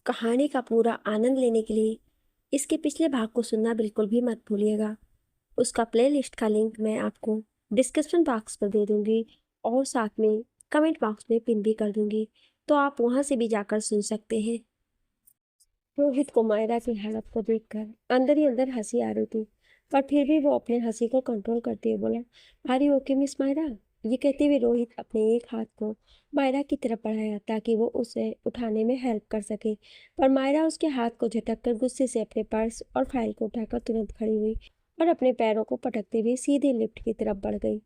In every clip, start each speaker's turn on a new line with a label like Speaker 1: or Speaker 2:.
Speaker 1: कहानी का पूरा आनंद लेने के लिए इसके पिछले भाग को सुनना बिल्कुल भी मत भूलिएगा। उसका प्लेलिस्ट का लिंक मैं आपको डिस्क्रिप्शन बॉक्स पर दे दूंगी और साथ में कमेंट बॉक्स में पिन भी कर दूंगी, तो आप वहां से भी जाकर सुन सकते हैं। रोहित को मायरा की हालत को देखकर अंदर ही अंदर हंसी आ रही थी, पर फिर भी वो अपने हंसी को कंट्रोल करते हुए बोला, आर ओके मिस मायरा। ये कहते हुए रोहित अपने एक हाथ को मायरा की तरफ बढ़ाया ताकि वो उसे उठाने में हेल्प कर सके, पर मायरा उसके हाथ को झटक कर गुस्से से अपने पर्स और फाइल को उठाकर तुरंत खड़ी हुई और अपने पैरों को पटकते हुए सीधे लिफ्ट की तरफ बढ़ गई।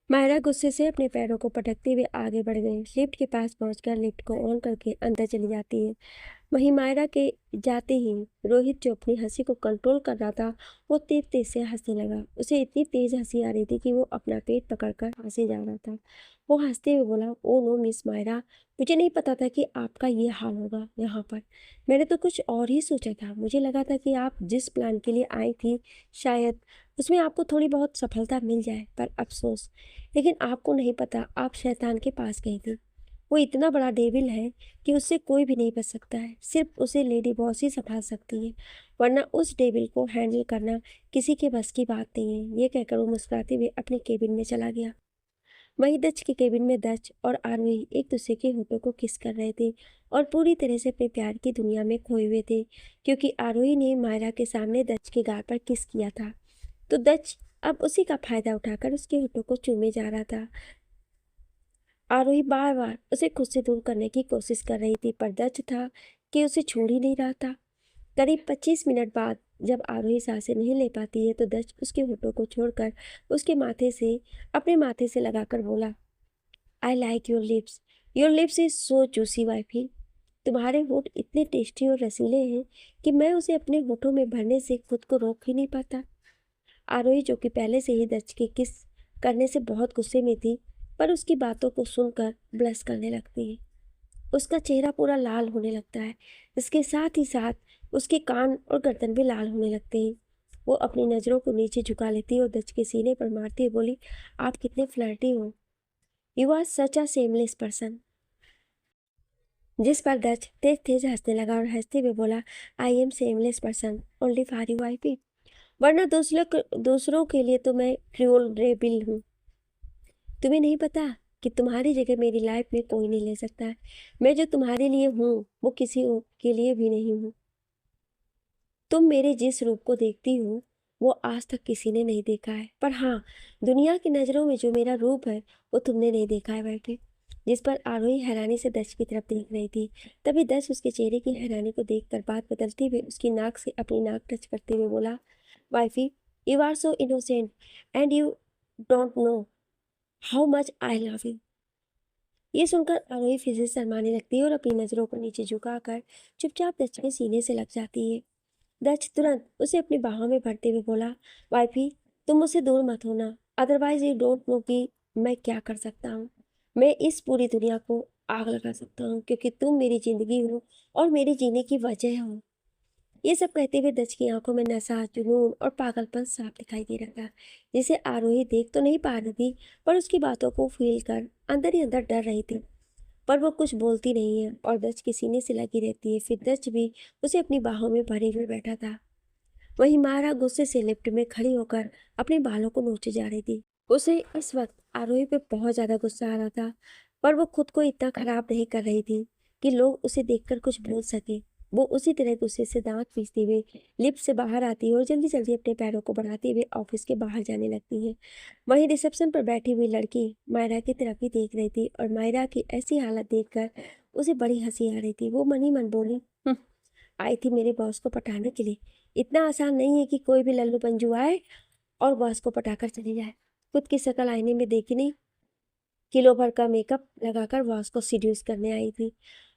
Speaker 1: मायरा गुस्से से अपने पैरों को पटकते हुए आगे बढ़ गई। लिफ्ट के पास पहुंचकर लिफ्ट को ऑन करके अंदर चली जाती है। वहीं मायरा के जाते ही रोहित, जो अपनी हंसी को कंट्रोल कर रहा था, वो तेज तेज से हंसने लगा। उसे इतनी तेज हंसी आ रही थी कि वो अपना पेट पकड़कर हंसे जा रहा था। वो हंसते हुए बोला, ओ नो मिस मायरा, मुझे नहीं पता था कि आपका ये हाल होगा यहाँ पर। मैंने तो कुछ और ही सोचा था। मुझे लगा था कि आप जिस प्लान के लिए आई थी, शायद उसमें आपको थोड़ी बहुत सफलता मिल जाए, पर अफसोस, लेकिन आपको नहीं पता आप शैतान के पास गई थी। वो इतना बड़ा डेविल है कि उससे कोई भी नहीं बच सकता है। सिर्फ उसे लेडी बॉस ही संभाल सकती है, वरना उस डेविल को हैंडल करना किसी के बस की बात नहीं है। ये कहकर वो मुस्कुराते हुए अपने केबिन में चला गया। वहीं दच के केबिन में दच और आरोही एक दूसरे के होठों को किस कर रहे थे और पूरी तरह से अपने प्यार की दुनिया में खोए हुए थे, क्योंकि आरोही ने मायरा के सामने दच के गाल पर किस किया था। तो दच अब उसी का फायदा उठाकर उसके होठों को चूमे जा रहा था। आरोही बार बार उसे खुद से दूर करने की कोशिश कर रही थी, पर दच था कि उसे छोड़ ही नहीं रहा था। करीब 25 मिनट बाद जब आरोही सांसें नहीं ले पाती है, तो दच उसके होठों को छोड़कर उसके माथे से अपने माथे से लगाकर बोला, I like your lips is so juicy wifey. तुम्हारे होठ इतने टेस्टी और रसीले हैं कि मैं उसे अपने होठों में भरने से खुद को रोक ही नहीं पाता। आरोही, जो कि पहले से ही दच के किस करने से बहुत गुस्से में थी, पर उसकी बातों को सुनकर ब्लश करने लगती है। उसका चेहरा पूरा लाल होने लगता है। इसके साथ ही साथ उसके कान और गर्दन भी लाल होने लगते हैं। वो अपनी नज़रों को नीचे झुका लेती है और दच के सीने पर मारती हुई बोली, आप कितने फ्लर्टी हो। You are such a shameless person. जिस पर दच तेज तेज हंसने लगा और हंसते हुए बोला, I am seamless person only for you I P. वरना दूसरों के लिए तो मैं क्रूअल रेबिल हूँ। तुम्हें नहीं पता कि तुम्हारी जगह मेरी लाइफ में कोई नहीं ले सकता है। मैं जो तुम्हारे लिए हूँ वो किसी और के लिए भी नहीं हूँ। तुम मेरे जिस रूप को देखती हो वो आज तक किसी ने नहीं देखा है, पर हाँ, दुनिया की नज़रों में जो मेरा रूप है वो तुमने नहीं देखा है बैठे। जिस पर आरोही हैरानी से दच की तरफ देख रही थी। तभी दच उसके चेहरे की हैरानी को देखकर बात बदलते हुए उसकी नाक से अपनी नाक टच करते हुए बोला, wifey, you are so innocent and you don't know how much I love you. ये सुनकर आरोही फिर से शर्माने लगती है और अपनी नज़रों को नीचे झुकाकर चुपचाप दच के सीने से लग जाती है। दच तुरंत उसे अपनी बाहों में भरते हुए बोला, वाइफी, तुम मुझसे दूर मत होना, अदरवाइज यू डोंट नो कि मैं क्या कर सकता हूँ। मैं इस पूरी दुनिया को आग लगा सकता हूँ, क्योंकि तुम मेरी जिंदगी हो और मेरे जीने की वजह हो। ये सब कहते हुए दच की आंखों में नशा, जुनून और पागलपन साफ दिखाई दे रहा था, जिसे आरोही देख तो नहीं पा रही थी, पर उसकी बातों को फील कर अंदर ही अंदर डर रही थी। पर वो कुछ बोलती नहीं है और दच के सीने से लगी रहती है। फिर दच भी उसे अपनी बाहों में भरे हुए बैठा था। वहीं मारा गुस्से से लिफ्ट में खड़ी होकर अपने बालों को नोचे जा रही थी। उसे इस वक्त आरोही पे बहुत ज्यादा गुस्सा आ रहा था, पर वो खुद को इतना खराब नहीं कर रही थी कि लोग उसे देखकर कुछ बोल सके। वो उसी तरह गुस्से से दांत पीसते हुए लिफ्ट से बाहर आती है और जल्दी जल्दी अपने पैरों को बढ़ाते हुए ऑफिस के बाहर जाने लगती है। वहीं रिसेप्शन पर बैठी हुई लड़की मायरा की तरफ ही देख रही थी और मायरा की ऐसी हालत देखकर उसे बड़ी हंसी आ रही थी। वो मन ही मन बोली, आई थी मेरे बॉस को पटाने के लिए। इतना आसान नहीं है कि कोई भी लल्लू पंजू आए और बॉस को पटाकर चली जाए। खुद की शक्ल आईने में देखी नहीं, किलो भर का मेकअप लगाकर बॉस को सीड्यूस करने आई थी।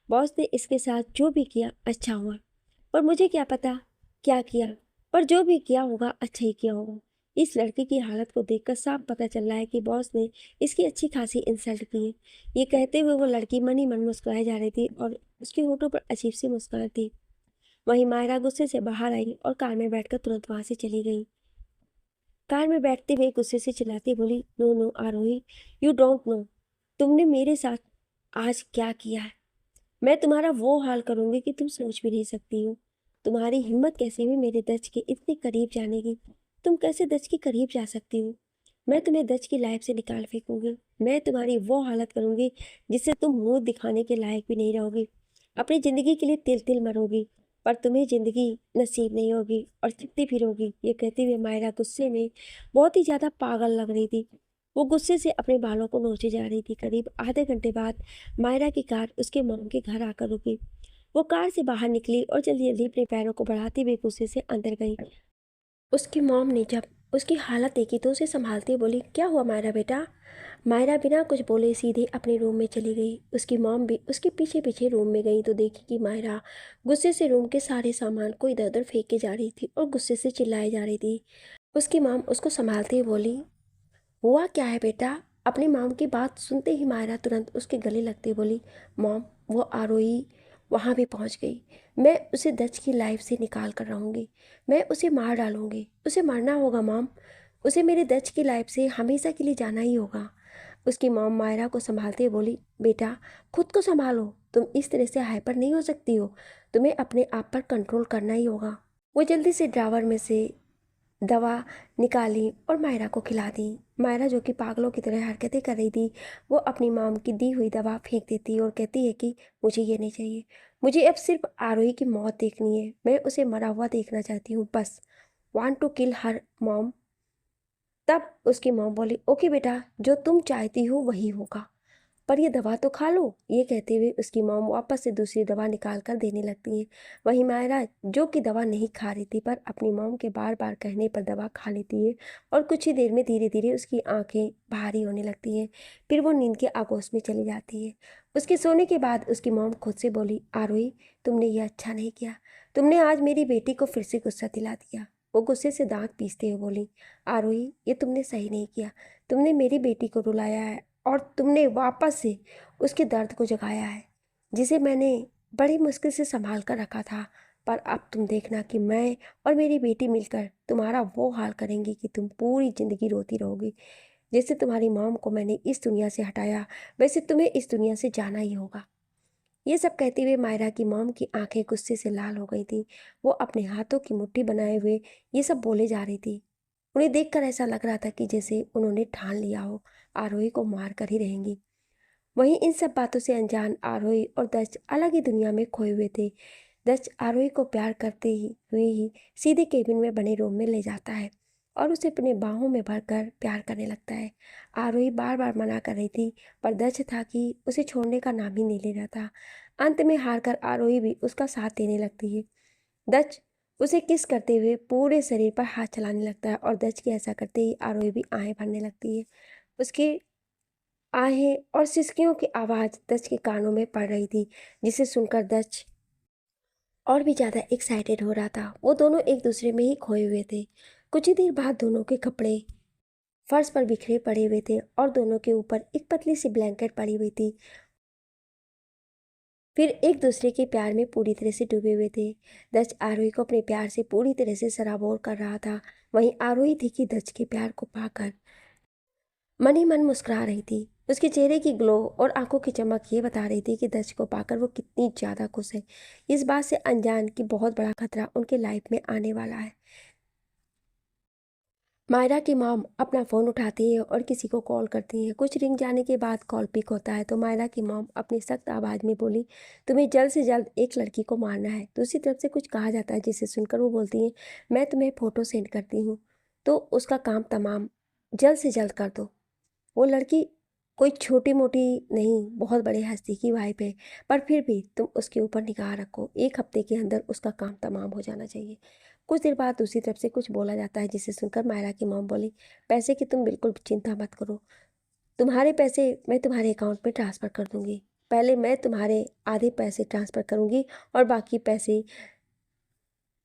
Speaker 1: बॉस ने इसके साथ जो भी किया अच्छा हुआ, पर मुझे क्या पता क्या किया, पर जो भी किया होगा अच्छा ही किया होगा। इस लड़की की हालत को देखकर साफ पता चल रहा है कि बॉस ने इसकी अच्छी खासी इंसल्ट की है। ये कहते हुए वो लड़की मन ही मन मुस्कुराई जा रही थी और उसके होठों पर अजीब सी मुस्कान थी। वहीं मायरा गुस्से से बाहर आई और कार में बैठकर तुरंत वहां से चली गई। कार में बैठते हुए गुस्से से चिल्लाती बोली, no no Aarohi, you don't know तुमने मेरे साथ आज क्या किया है। मैं तुम्हारा वो हाल करूंगी कि तुम सोच भी नहीं सकती हो। तुम्हारी हिम्मत कैसे हुई मेरे दज के इतने करीब जाने की? तुम कैसे दज के करीब जा सकती हो? मैं तुम्हें दज की लाइफ से निकाल फेंकूंगी। मैं तुम्हारी वो हालत करूंगी जिससे तुम मुंह दिखाने के लायक भी नहीं रहोगी। अपनी जिंदगी के लिए तिल तिल मरोगी, पर तुम्हें जिंदगी नसीब नहीं होगी और चिपती फिरोगी। ये कहते हुए मायरा गुस्से में बहुत ही ज्यादा पागल लग रही थी। वो गुस्से से अपने बालों को नोचे जा रही थी। करीब आधे घंटे बाद मायरा की कार उसके मॉम के घर आकर रुकी। वो कार से बाहर निकली और जल्दी जल्दी अपने पैरों को बढ़ाते हुए गुस्से से अंदर गई। उसकी मॉम ने जब उसकी हालत देखी तो उसे संभालते हुए बोली, क्या हुआ मायरा बेटा? मायरा बिना कुछ बोले सीधे अपने रूम में चली गई। उसकी मॉम भी उसके पीछे पीछे रूम में गई तो देखी कि मायरा गुस्से से रूम के सारे सामान को इधर उधर फेंक के जा रही थी और गुस्से से चिल्लाए जा रही थी। उसकी मॉम उसको संभालते हुए बोली, हुआ क्या है बेटा? अपनी मॉम की बात सुनते ही मायरा तुरंत उसके गले लगते बोली, मॉम वो आरोही वहाँ भी पहुँच गई। मैं उसे दज की लाइफ से निकाल कर रहूँगी। मैं उसे मार डालूँगी। उसे मरना होगा मॉम। उसे मेरे दज की लाइफ से हमेशा के लिए जाना ही होगा। उसकी मॉम मायरा को संभालते हुए बोली, बेटा खुद को संभालो। तुम इस तरह से हाइपर नहीं हो सकती हो। तुम्हें अपने आप पर कंट्रोल करना ही होगा। वो जल्दी से ड्रावर में से दवा निकाली और मायरा को खिला दी। मायरा जो कि पागलों की तरह हरकतें कर रही थी, वो अपनी मॉम की दी हुई दवा फेंक देती और कहती है कि मुझे ये नहीं चाहिए। मुझे अब सिर्फ आरोही की मौत देखनी है। मैं उसे मरा हुआ देखना चाहती हूँ बस। Want to kill her mom. तब उसकी मॉम बोली, ओके बेटा, जो तुम चाहती हो वही होगा, पर ये दवा तो खा लो। ये कहते हुए उसकी मॉम वापस से दूसरी दवा निकाल कर देने लगती है। वहीं मायरा जो कि दवा नहीं खा रही थी पर अपनी मॉम के बार बार कहने पर दवा खा लेती है और कुछ ही देर में धीरे धीरे उसकी आंखें भारी होने लगती हैं। फिर वो नींद के आगोश में चली जाती है। उसके सोने के बाद उसकी मॉम खुद से बोली, आरोही तुमने ये अच्छा नहीं किया। तुमने आज मेरी बेटी को फिर से गुस्सा दिला दिया। वो गुस्से से दांत पीसते हुए बोली, आरोही ये तुमने सही नहीं किया। तुमने मेरी बेटी को रुलाया है और तुमने वापस से उसके दर्द को जगाया है, जिसे मैंने बड़ी मुश्किल से संभाल कर रखा था। पर अब तुम देखना कि मैं और मेरी बेटी मिलकर तुम्हारा वो हाल करेंगे कि तुम पूरी ज़िंदगी रोती रहोगी। जैसे तुम्हारी मॉम को मैंने इस दुनिया से हटाया, वैसे तुम्हें इस दुनिया से जाना ही होगा। ये सब कहते हुए मायरा की मॉम की आंखें गुस्से से लाल हो गई थी। वो अपने हाथों की मुट्ठी बनाए हुए ये सब बोले जा रही थी। उन्हें देखकर ऐसा लग रहा था कि जैसे उन्होंने ठान लिया हो आरोही को मार कर ही रहेंगी। वहीं इन सब बातों से अनजान आरोही और दक्ष अलग ही दुनिया में खोए हुए थे। दक्ष आरोही को प्यार करते ही हुए ही सीधे केबिन में बने रूम में ले जाता है और उसे अपने बाहों में भरकर प्यार करने लगता है। आरोही बार बार मना कर रही थी पर दक्ष था कि उसे छोड़ने का नाम ही नहीं ले रहा था। अंत में हार कर आरोही भी उसका साथ देने लगती है। दक्ष उसे किस करते हुए पूरे शरीर पर हाथ चलाने लगता है और दक्ष के ऐसा करते ही आरोही भी आहें भरने लगती है। उसकी आहें और सिसकियों की आवाज़ दक्ष के कानों में पड़ रही थी, जिसे सुनकर दक्ष और भी ज़्यादा एक्साइटेड हो रहा था। वो दोनों एक दूसरे में ही खोए हुए थे। कुछ ही देर बाद दोनों के कपड़े फर्श पर बिखरे पड़े हुए थे और दोनों के ऊपर एक पतली सी ब्लैंकेट पड़ी हुई थी। फिर एक दूसरे के प्यार में पूरी तरह से डूबे हुए थे। दक्ष आरोही को अपने प्यार से पूरी तरह से सराबोर कर रहा था। वहीं आरोही थी कि दक्ष के प्यार को पाकर मन ही मन मुस्कुरा रही थी। उसके चेहरे की ग्लो और आंखों की चमक ये बता रही थी कि दक्ष को पाकर वो कितनी ज़्यादा खुश है। इस बात से अनजान कि बहुत बड़ा खतरा उनके लाइफ में आने वाला है। मायरा की मॉम अपना फ़ोन उठाती है और किसी को कॉल करती है। कुछ रिंग जाने के बाद कॉल पिक होता है तो मायरा की मॉम अपनी सख्त आवाज़ में बोली, तुम्हें जल्द से जल्द एक लड़की को मारना है। दूसरी तरफ से कुछ कहा जाता है जिसे सुनकर वो बोलती है, मैं तुम्हें फ़ोटो सेंड करती हूँ तो उसका काम तमाम जल्द से जल्द कर दो। वो लड़की कोई छोटी मोटी नहीं, बहुत बड़े हस्ती की वाइफ है, पर फिर भी तुम उसके ऊपर निगाह रखो। एक हफ्ते के अंदर उसका काम तमाम हो जाना चाहिए। कुछ देर बाद दूसरी तरफ से कुछ बोला जाता है जिसे सुनकर मायरा की मॉम बोली, पैसे की तुम बिल्कुल चिंता मत करो। तुम्हारे पैसे मैं तुम्हारे अकाउंट में ट्रांसफ़र कर दूंगी। पहले मैं तुम्हारे आधे पैसे ट्रांसफ़र करूंगी और बाकी पैसे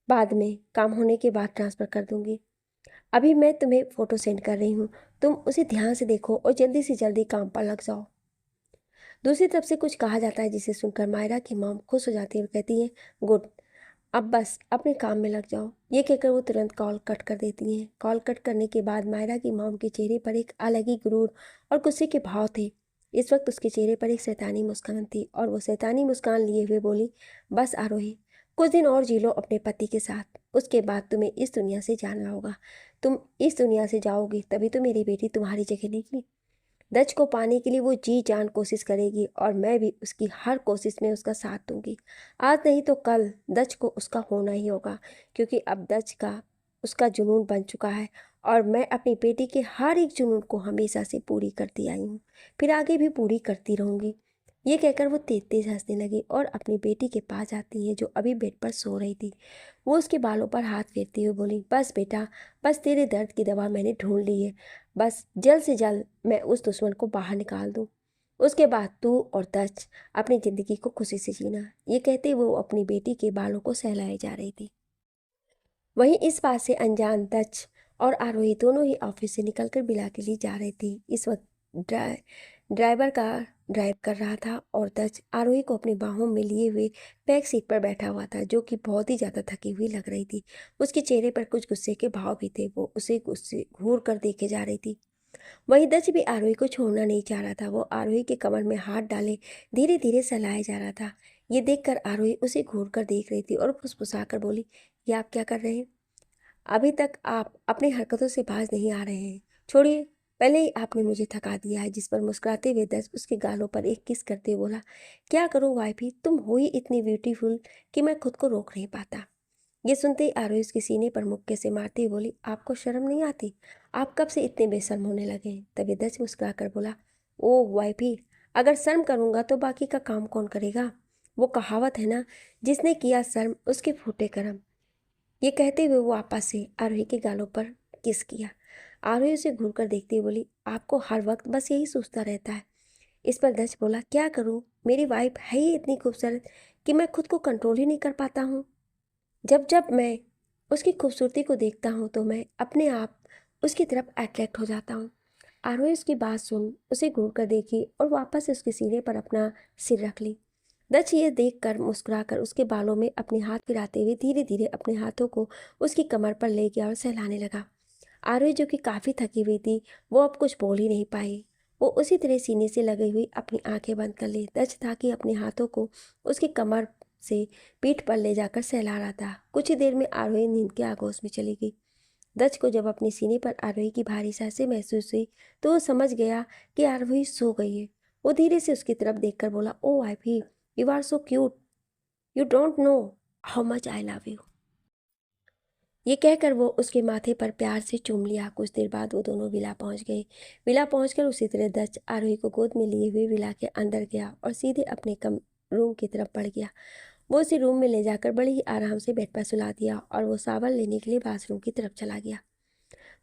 Speaker 1: बाद में काम होने के बाद ट्रांसफ़र कर दूंगी। अभी मैं तुम्हें फ़ोटो सेंड कर रही हूँ, तुम उसे ध्यान से देखो और जल्दी से जल्दी काम पर लग जाओ। दूसरी तरफ से कुछ कहा जाता है जिसे सुनकर मायरा की मॉम खुश हो जाती है और कहती है, गुड, अब बस अपने काम में लग जाओ। ये कहकर वो तुरंत कॉल कट कर देती हैं। कॉल कट करने के बाद मायरा की मॉम के चेहरे पर एक अलग ही गुरूर और गुस्से के भाव थे। इस वक्त उसके चेहरे पर एक शैतानी मुस्कान थी और वो शैतानी मुस्कान लिए हुए बोली, बस आरोही, कुछ दिन और जी लो अपने पति के साथ, उसके बाद तुम्हें इस दुनिया से जाना होगा। तुम इस दुनिया से जाओगी तभी तो मेरी बेटी तुम्हारी जगह लेगी। दज को पाने के लिए वो जी जान कोशिश करेगी और मैं भी उसकी हर कोशिश में उसका साथ दूंगी। आज नहीं तो कल दज को उसका होना ही होगा, क्योंकि अब दज का उसका जुनून बन चुका है और मैं अपनी बेटी के हर एक जुनून को हमेशा से पूरी करती आई हूँ, फिर आगे भी पूरी करती रहूँगी। ये कहकर वो तेज तेज हंसने लगी और अपनी बेटी के पास जाती है जो अभी बेड पर सो रही थी। वो उसके बालों पर हाथ फेरती हुई बोली, बस बेटा, बस तेरे दर्द की दवा मैंने ढूंढ ली है। बस जल्द से जल्द मैं उस दुश्मन को बाहर निकाल दूँ, उसके बाद तू और दच अपनी ज़िंदगी को खुशी से जीना। ये कहते वो अपनी बेटी के बालों को सहलाए जा रही थी। वहीं इस बात से अनजान दच और आरोही दोनों ही ऑफिस से निकलकर विला के लिए जा रही थी। इस वक्त ड्राइवर का ड्राइव कर रहा था और दच आरोही को अपनी बाहों में लिए हुए बैक सीट पर बैठा हुआ था, जो कि बहुत ही ज़्यादा थकी हुई लग रही थी। उसके चेहरे पर कुछ गुस्से के भाव भी थे। वो उसे गुस्से घूर कर देखे जा रही थी। वहीं दच भी आरोही को छोड़ना नहीं चाह रहा था। वो आरोही के कमर में हाथ डाले धीरे धीरे सहलाया जा रहा था। ये देखकर आरोही उसे घूर कर देख रही थी और फुसफुसा कर बोली, ये आप क्या कर रहे हैं? अभी तक आप अपनी हरकतों से बाज नहीं आ रहे हैं। छोड़िए, पहले ही आपने मुझे थका दिया है। जिस पर मुस्कुराते हुए दस उसके गालों पर एक किस करते हुए बोला, क्या करूं वाइफी, तुम हो ही इतनी ब्यूटीफुल कि मैं खुद को रोक नहीं पाता। ये सुनते ही आरोही उसके सीने पर मुक्के से मारती हुई बोली, आपको शर्म नहीं आती? आप कब से इतने बेशर्म होने लगे हैं? तभी दस मुस्कुरा कर बोला, ओ वाइफी, अगर शर्म करूंगा तो बाकी का काम कौन करेगा? वो कहावत है ना, जिसने किया शर्म उसके फूटे कर्म। ये कहते हुए वो आपस से आरोही के गालों पर किस किया। आरोही उसे घूर कर देखती हुई बोली, आपको हर वक्त बस यही सोचता रहता है। इस पर दक्ष बोला, क्या करूं, मेरी वाइफ है ही इतनी खूबसूरत कि मैं खुद को कंट्रोल ही नहीं कर पाता हूँ। जब जब मैं उसकी खूबसूरती को देखता हूँ तो मैं अपने आप उसकी तरफ अट्रैक्ट हो जाता हूँ। आरोही उसकी बात सुन उसे घूर कर देखी और वापस से उसके सीने पर अपना सिर रख ली। दक्ष ये देखकर मुस्कुराकर उसके बालों में अपने हाथ फिराते हुए धीरे धीरे अपने हाथों को उसकी कमर पर ले गया और सहलाने लगा। आरोही जो कि काफ़ी थकी हुई थी, वो अब कुछ बोल ही नहीं पाई। वो उसी तरह सीने से लगी हुई अपनी आंखें बंद कर ली। दक्ष था कि अपने हाथों को उसकी कमर से पीठ पर ले जाकर सहला रहा था। कुछ ही देर में आरोही नींद के आगोश में चली गई। दक्ष को जब अपने सीने पर आरोही की भारी सांसें महसूस हुई तो वो समझ गया कि आरोही सो गई है। वो धीरे से उसकी तरफ देखकर बोला, ओ आई भी, you are so cute, you don't know how much I love you. ये कहकर वो उसके माथे पर प्यार से चूम लिया। कुछ देर बाद वो दोनों विला पहुंच गए। विला पहुंचकर उसी तरह दक्ष आरोही को गोद में लिए हुए विला के अंदर गया और सीधे अपने कम रूम की तरफ बढ़ गया। वो उसे रूम में ले जाकर बड़े ही आराम से बेड पर सुला दिया और वो सावन लेने के लिए बाथरूम की तरफ चला गया।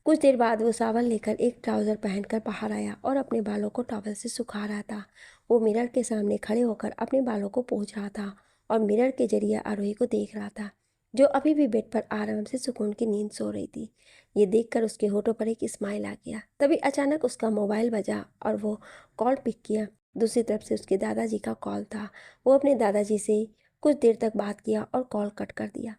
Speaker 1: कुछ देर बाद वो सावन लेकर एक ट्राउज़र पहनकर बाहर आया और अपने बालों को टॉवल से सुखा रहा था। वो मिरर के सामने खड़े होकर अपने बालों को पोंछ रहा था और मिरर के जरिए आरोही को देख रहा था, जो अभी भी बेड पर आराम से सुकून की नींद सो रही थी। ये देखकर उसके होठों पर एक स्माइल आ गया। तभी अचानक उसका मोबाइल बजा और वो कॉल पिक किया। दूसरी तरफ से उसके दादाजी का कॉल था। वो अपने दादाजी से कुछ देर तक बात किया और कॉल कट कर दिया।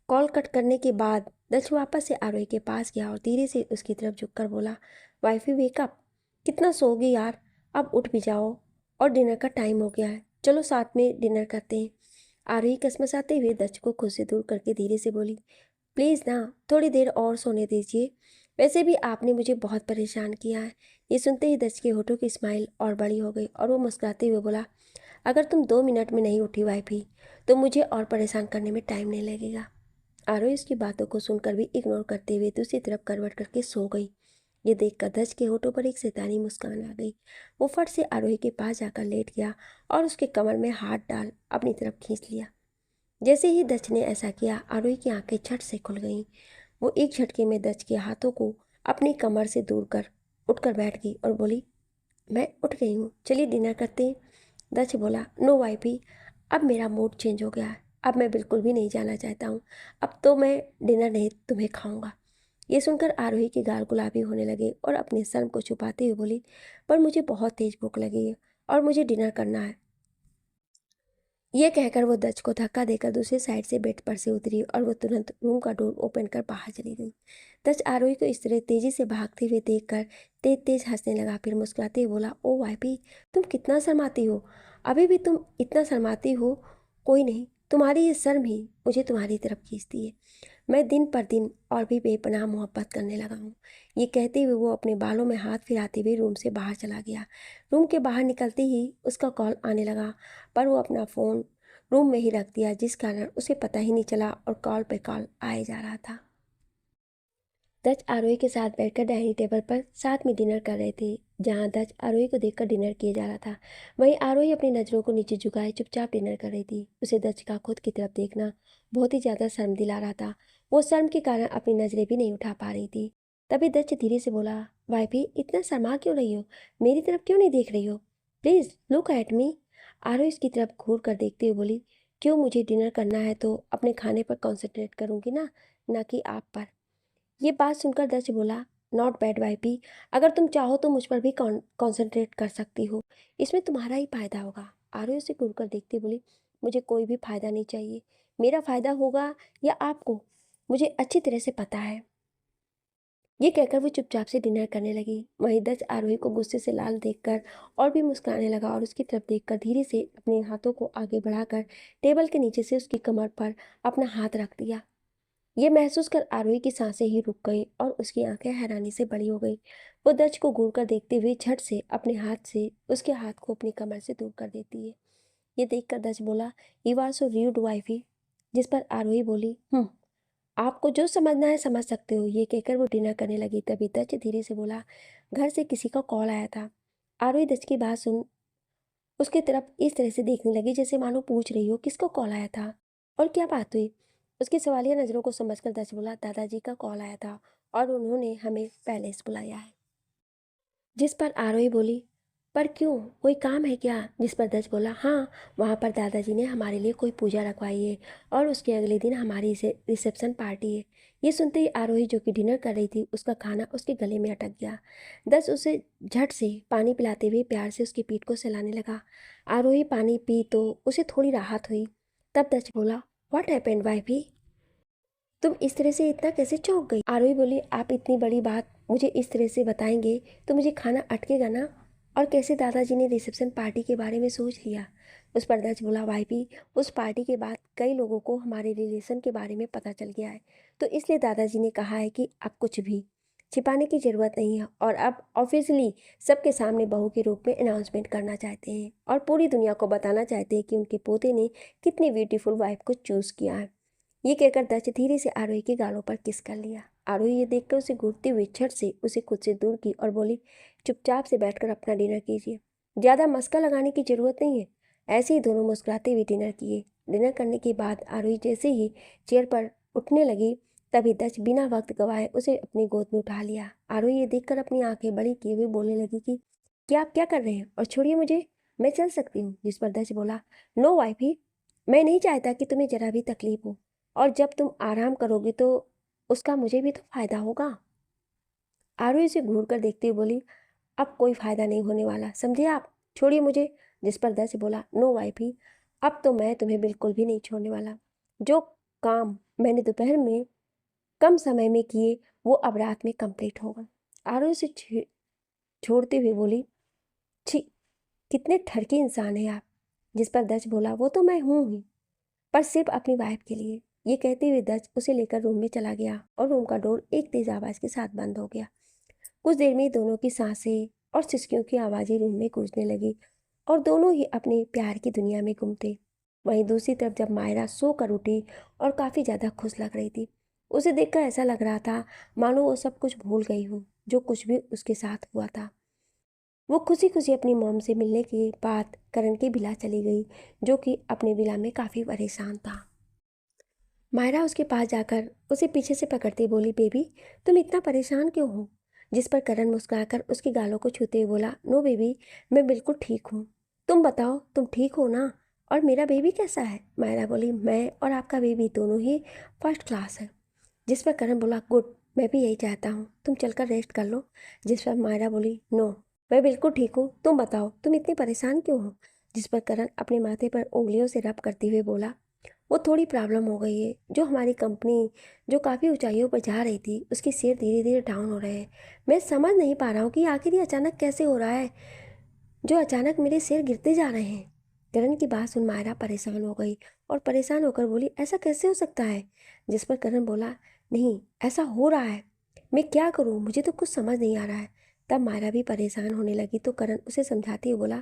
Speaker 1: कॉल कट करने के बाद दक्ष वापस से आरोही के पास गया और धीरे से उसकी तरफ झुककर बोला, वाइफी वेकअप, कितना सोगी यार, अब उठ भी जाओ और डिनर का टाइम हो गया है, चलो साथ में डिनर करते हैं। आरोही कसमसाते हुए दक्ष को खुद से दूर करके धीरे से बोली, प्लीज़ ना, थोड़ी देर और सोने दीजिए, वैसे भी आपने मुझे बहुत परेशान किया है। ये सुनते ही दक्ष के होठों की स्माइल और बड़ी हो गई और वो मुस्कुराते हुए बोला, अगर तुम 2 मिनट में नहीं उठी वाइफी तो मुझे और परेशान करने में टाइम नहीं लगेगा। आरोही उसकी बातों को सुनकर भी इग्नोर करते हुए दूसरी तरफ करवट करके सो गई। ये देखकर दक्ष के होठों पर एक शैतानी मुस्कान आ गई। वो फट से आरोही के पास जाकर लेट गया और उसके कमर में हाथ डाल अपनी तरफ खींच लिया। जैसे ही दक्ष ने ऐसा किया, आरोही की आंखें झट से खुल गईं। वो एक झटके में दक्ष के हाथों को अपनी कमर से दूर कर उठकर बैठ गई और बोली, मैं उठ गई हूँ, चलिए डिनर करते हैं। दक्ष बोला, नो वाइफी, अब मेरा मूड चेंज हो गया है, अब मैं बिल्कुल भी नहीं जाना चाहता हूँ, अब तो मैं डिनर नहीं तुम्हें खाऊंगा। ये सुनकर आरोही के गाल गुलाबी होने लगे और अपने शर्म को छुपाते हुए बोली, पर मुझे बहुत तेज भूख लगी है और मुझे डिनर करना है। ये कहकर वो दच को धक्का देकर दूसरी साइड से बेड पर से उतरी और वो तुरंत रूम का डोर ओपन कर बाहर चली गई। दच आरोही को इस तरह तेजी से भागते हुए देखकर तेज तेज हंसने लगा, फिर मुस्कुराते हुए बोला, ओ वाइपी, तुम कितना शर्माती हो, अभी भी तुम इतना शर्माती हो। कोई नहीं, तुम्हारी ये शर्म ही मुझे तुम्हारी तरफ खींचती है। मैं दिन पर दिन और भी बेपनाह मोहब्बत करने लगा हूँ। ये कहते हुए वो अपने बालों में हाथ फिराते हुए रूम से बाहर चला गया। रूम के बाहर निकलते ही उसका कॉल आने लगा, पर वो अपना फ़ोन रूम में ही रख दिया, जिस कारण उसे पता ही नहीं चला और कॉल पे कॉल आए जा रहा था। दच आरोही के साथ बैठकर डाइनिंग टेबल पर साथ में डिनर कर रहे थे, जहां दच आरोही को देखकर डिनर किया जा रहा था। वहीं आरोही अपनी नज़रों को नीचे झुकाए चुपचाप डिनर कर रही थी। उसे दच का खुद की तरफ देखना बहुत ही ज़्यादा शर्म दिला रहा था। वो शर्म के कारण अपनी नज़रें भी नहीं उठा पा रही थी। तभी दच धीरे से बोला, वाइफी, इतना शर्मा क्यों रही हो, मेरी तरफ क्यों नहीं देख रही हो, प्लीज़ लुक एट मी। आरोही इसकी तरफ घूर कर देखते हुए बोली, क्यों, मुझे डिनर करना है तो अपने खाने पर कॉन्सेंट्रेट करूँगी ना कि आप पर। ये बात सुनकर दच बोला, नॉट बैड वाइपी, अगर तुम चाहो तो मुझ पर भी कॉन्सेंट्रेट कर सकती हो, इसमें तुम्हारा ही फायदा होगा। आरोही उसे घूर कर देखती बोली, मुझे कोई भी फायदा नहीं चाहिए, मेरा फायदा होगा या आपको, मुझे अच्छी तरह से पता है। ये कहकर वो चुपचाप से डिनर करने लगी। वहीं दच आरोही को गुस्से से लाल देखकर और भी मुस्कुराने लगा और उसकी तरफ देखकर धीरे से अपने हाथों को आगे बढ़ाकर टेबल के नीचे से उसकी कमर पर अपना हाथ रख दिया। ये महसूस कर आरोही की सांसें ही रुक गई और उसकी आंखें हैरानी से बड़ी हो गई। वो दच को घूर कर देखते हुए झट से अपने हाथ से उसके हाथ को अपनी कमर से दूर कर देती है। ये देखकर दच बोला, you are so rude wifey. जिस पर आरोही बोली, आपको जो समझना है समझ सकते हो। ये कहकर वो डिनर करने लगी। तभी दच धीरे से बोला, घर से किसी का कॉल आया था। आरोही दच की बात सुन उसकी तरफ इस तरह से देखने लगी जैसे मानो पूछ रही हो, किसको कॉल आया था और क्या बात हुई। उसकी सवालिया नज़रों को समझकर दच बोला, दादाजी का कॉल आया था और उन्होंने हमें पैलेस बुलाया है। जिस पर आरोही बोली, पर क्यों, कोई काम है क्या। जिस पर दच बोला, हाँ, वहाँ पर दादाजी ने हमारे लिए कोई पूजा रखवाई है और उसके अगले दिन हमारी रिसेप्शन पार्टी है। ये सुनते ही आरोही, जो कि डिनर कर रही थी, उसका खाना उसके गले में अटक गया। दच उसे झट से पानी पिलाते हुए प्यार से उसकी पीठ को सहलाने लगा। आरोही पानी पी तो उसे थोड़ी राहत हुई। तब दच बोला, व्हाट हैपेंड वाइफी, तुम इस तरह से इतना कैसे चौंक गई। आरोही बोली, आप इतनी बड़ी बात मुझे इस तरह से बताएंगे तो मुझे खाना अटकेगा ना, और कैसे दादाजी ने रिसेप्शन पार्टी के बारे में सोच लिया। उस पर दच बोला, वाइफी, उस पार्टी के बाद कई लोगों को हमारे रिलेशन के बारे में पता चल गया है, तो इसलिए दादाजी ने कहा है कि अब कुछ भी छिपाने की ज़रूरत नहीं है और अब ऑफिशियली सबके सामने बहू के रूप में अनाउंसमेंट करना चाहते हैं और पूरी दुनिया को बताना चाहते हैं कि उनके पोते ने कितनी ब्यूटीफुल वाइफ को चूज़ किया है। ये कहकर दच धीरे से आरोही के गालों पर किस कर लिया। आरोही ये देखकर उसे घूरते हुए झट से उसे खुद से दूर की और बोली, चुपचाप से बैठकर अपना डिनर कीजिए, ज़्यादा मस्का लगाने की ज़रूरत नहीं है। ऐसे ही दोनों मुस्कुराते हुए डिनर किए। डिनर करने के बाद आरोही जैसे ही चेयर पर उठने लगी, तभी दच बिना वक्त गवाए उसे अपनी गोद में उठा लिया। आरोही ये देखकर अपनी आंखें बड़ी किए हुए बोलने लगी कि क्या आप क्या कर रहे हैं और छोड़िए मुझे, मैं चल सकती हूँ। जिस पर दच बोला, नो वाइफी, मैं नहीं चाहता कि तुम्हें जरा भी तकलीफ हो, और जब तुम आराम करोगी तो उसका मुझे भी तो फायदा होगा। आरोही उसे घूर कर देखते हुए बोली, अब कोई फायदा नहीं होने वाला, समझे आप, छोड़िए मुझे। जिस पर दस बोला, नो वाइफी, अब तो मैं तुम्हें बिल्कुल भी नहीं छोड़ने वाला। जो काम मैंने दोपहर में कम समय में किए वो अब रात में कंप्लीट होगा। आरोही उसे छोड़ते हुए बोली, छी, कितने ठरकी इंसान है आप। जिस पर दच बोला, वो तो मैं हूँ ही, पर सिर्फ अपनी वाइफ के लिए। ये कहते हुए दच उसे लेकर रूम में चला गया और रूम का डोर एक तेज आवाज़ के साथ बंद हो गया। कुछ देर में दोनों की सांसें और सिसकियों की आवाज़ें रूम में गूंजने लगी और दोनों ही अपने प्यार की दुनिया में गुम थे। वहीं दूसरी तरफ जब मायरा सो कर उठी और काफ़ी ज़्यादा खुश लग रही थी, उसे देखकर ऐसा लग रहा था मानो वो सब कुछ भूल गई हो जो कुछ भी उसके साथ हुआ था। वो खुशी खुशी अपनी मॉम से मिलने के बाद करण की विला चली गई, जो कि अपने विला में काफ़ी परेशान था। मायरा उसके पास जाकर उसे पीछे से पकड़ती बोली, बेबी, तुम इतना परेशान क्यों हो। जिस पर करण मुस्कुराकर उसके गालों को छूते हुए बोला, नो बेबी, मैं बिल्कुल ठीक हूँ, तुम बताओ तुम ठीक हो ना, और मेरा बेबी कैसा है। मायरा बोली, मैं और आपका बेबी दोनों ही फर्स्ट क्लास है। जिस पर करण बोला, गुड, मैं भी यही चाहता हूँ, तुम चलकर रेस्ट कर लो। जिस पर मायरा बोली, नो, मैं बिल्कुल ठीक हूँ, तुम बताओ तुम इतनी परेशान क्यों हो। जिस पर करण अपने माथे पर उंगलियों से रब करते हुए बोला, वो थोड़ी प्रॉब्लम हो गई है। जो हमारी कंपनी जो काफ़ी ऊंचाइयों पर जा रही थी उसके शेयर धीरे धीरे डाउन हो रहे हैं। मैं समझ नहीं पा रहा हूँ कि आखिर ये अचानक कैसे हो रहा है, जो अचानक मेरे शेयर गिरते जा रहे हैं। करण की बात सुन मायरा परेशान हो गई और परेशान होकर बोली, ऐसा कैसे हो सकता है? जिस पर करण बोला, नहीं ऐसा हो रहा है, मैं क्या करूँ, मुझे तो कुछ समझ नहीं आ रहा है। तब मायरा भी परेशान होने लगी तो करण उसे समझाते हुए बोला,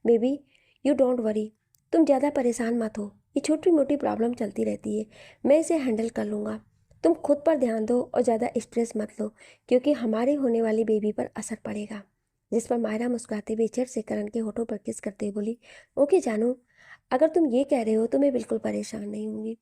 Speaker 1: बेबी यू डोंट वरी, तुम ज़्यादा परेशान मत हो, ये छोटी मोटी प्रॉब्लम चलती रहती है, मैं इसे हैंडल कर लूँगा। तुम खुद पर ध्यान दो और ज़्यादा स्ट्रेस मत लो, क्योंकि हमारे होने वाली बेबी पर असर पड़ेगा। जिस पर मायरा मुस्कुराते हुए झट से करण के होठों पर किस करते हुए बोली, ओके जानू, अगर तुम ये कह रहे हो तो मैं बिल्कुल परेशान नहीं होंगी।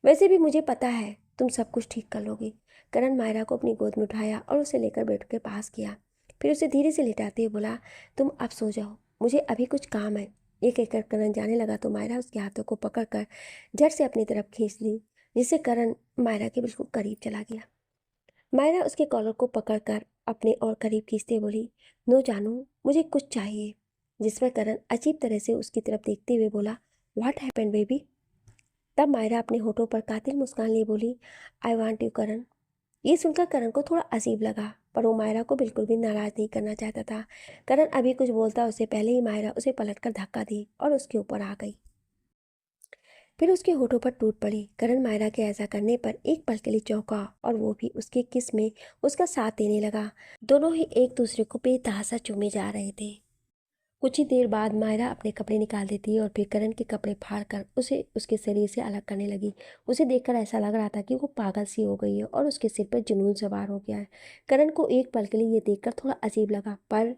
Speaker 1: वैसे भी मुझे पता है तुम सब कुछ ठीक कर लोगी। करण मायरा को अपनी गोद में उठाया और उसे लेकर बेड के पास किया। फिर उसे धीरे से लिटाते हुए बोला, तुम अब सो जाओ, मुझे अभी कुछ काम है। ये कहकर करण जाने लगा तो मायरा उसके हाथों को पकड़कर झट से अपनी तरफ खींच ली, जिससे करण मायरा के बिल्कुल करीब चला गया। मायरा उसके कॉलर को पकड़कर अपने और करीब खींचते बोली, नो जानू, मुझे कुछ चाहिए। जिस पर करण अजीब तरह से उसकी तरफ देखते हुए बोला, व्हाट हैपेंड बेबी? तब मायरा अपने होठों पर कातिल मुस्कान लिए बोली, आई वांट यू करण। ये सुनकर करण को थोड़ा अजीब लगा, पर वो मायरा को बिल्कुल भी नाराज नहीं करना चाहता था। करण अभी कुछ बोलता उससे पहले ही मायरा उसे पलटकर धक्का दी और उसके ऊपर आ गई। फिर उसके होठों पर टूट पड़ी। करण मायरा के ऐसा करने पर एक पल के लिए चौंका और वो भी उसके किस में उसका साथ देने लगा। दोनों ही एक दूसरे को बेतहाशा चूमे जा रहे थे। कुछ ही देर बाद मायरा अपने कपड़े निकाल देती और फिर करण के कपड़े फाड़कर उसे उसके शरीर से अलग करने लगी। उसे देखकर ऐसा लग रहा था कि वो पागल सी हो गई है और उसके सिर पर जुनून सवार हो गया है। करण को एक पल के लिए ये देखकर थोड़ा अजीब लगा, पर